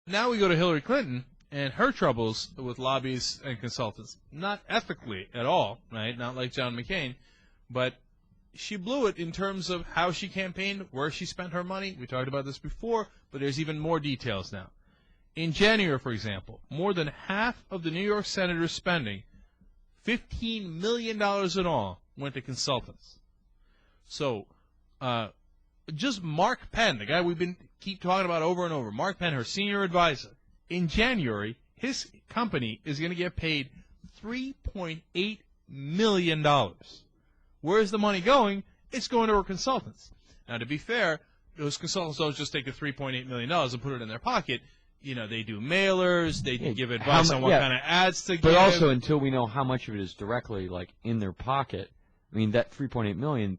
Now we go to Hillary Clinton and her troubles with lobbyists and consultants. Not ethically at all, right? Not like John McCain, but she blew it in terms of how she campaigned, where she spent her money. We talked about this before, but there's even more details now. In January, for example, more than half of the New York senators' spending, $15 million in all, went to consultants. So, just Mark Penn, the guy keep talking about over and over, Mark Penn, her senior advisor, in January, his company is going to get paid $3.8 million. Where's the money going? It's going to her consultants. Now, to be fair, those consultants don't just take the $3.8 million and put it in their pocket. You know, they do mailers, they give advice on what kind of ads to give. But also, until we know how much of it is directly, like, in their pocket, I mean, that $3.8 million,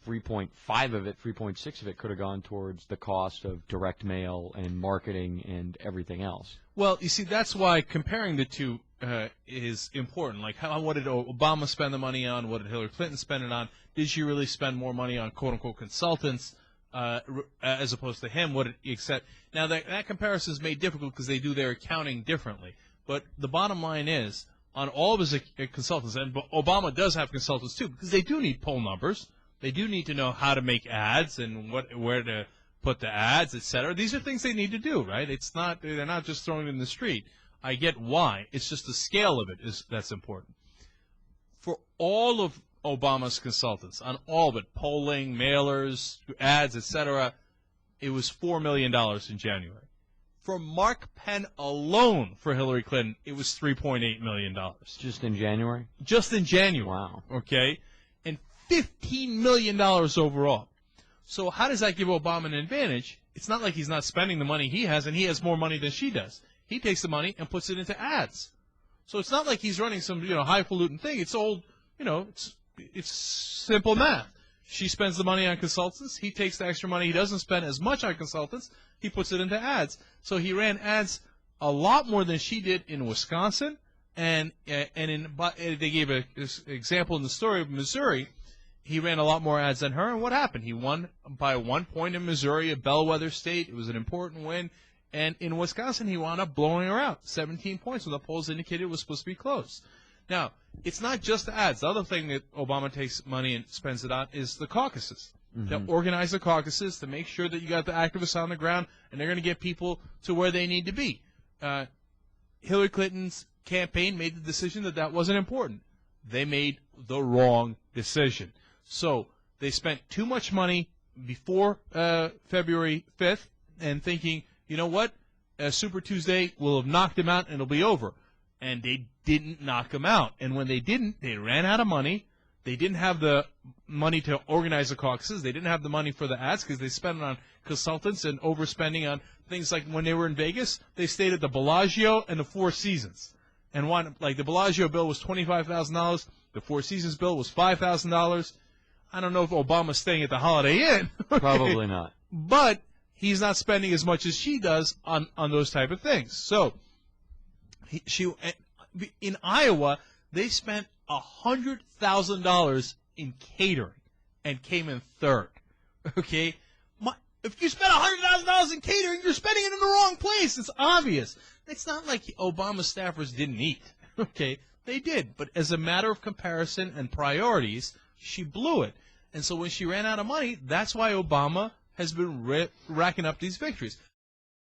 3.5 of it, 3.6 of it could have gone towards the cost of direct mail and marketing and everything else. Well, you see, that's why comparing the two is important. Like, what did Obama spend the money on? What did Hillary Clinton spend it on? Did she really spend more money on quote-unquote consultants as opposed to him? Now, that comparison is made difficult because they do their accounting differently. But the bottom line is, on all of his consultants, and Obama does have consultants too, because they do need poll numbers. They do need to know how to make ads and where to put the ads, etc. These are things they need to do, right? They're not just throwing it in the street. I get why. It's just the scale of it that's important. For all of Obama's consultants, on all of it, polling, mailers, ads, etc., it was $4 million in January. For Mark Penn alone, for Hillary Clinton, it was $3.8 million. Just in January? Just in January. Wow. Okay? And $15 million overall. So how does that give Obama an advantage? It's not like he's not spending the money he has, and he has more money than she does. He takes the money and puts it into ads. So it's not like he's running some, highfalutin thing. It's old, it's simple math. She spends the money on consultants. He takes the extra money he doesn't spend as much on consultants. He puts it into ads. So he ran ads a lot more than she did in Wisconsin. And they gave an example in the story of Missouri. He ran a lot more ads than her. And what happened? He won by 1 point in Missouri, a bellwether state. It was an important win. And in Wisconsin, he wound up blowing her out, 17 points, when the polls indicated it was supposed to be close. Now, it's not just the ads. The other thing that Obama takes money and spends it on is the caucuses. To organize the caucuses, to make sure that you got the activists on the ground, and they're going to get people to where they need to be. Hillary Clinton's campaign made the decision that wasn't important. They made the wrong decision. So they spent too much money before February 5th and thinking, you know what, Super Tuesday will have knocked him out and it'll be over. And they didn't knock him out. And when they didn't, they ran out of money. They didn't have the money to organize the caucuses. They didn't have the money for the ads because they spent it on consultants and overspending on things like when they were in Vegas, they stayed at the Bellagio and the Four Seasons. And the Bellagio bill was $25,000. The Four Seasons bill was $5,000. I don't know if Obama's staying at the Holiday Inn. Okay? Probably not. But he's not spending as much as she does on those type of things. So in Iowa, they spent $100,000 in catering and came in third. Okay? If you spend $100,000 in catering, you're spending it in the wrong place. It's obvious. It's not like Obama staffers didn't eat. Okay? They did. But as a matter of comparison and priorities, she blew it. And so when she ran out of money, that's why Obama has been racking up these victories.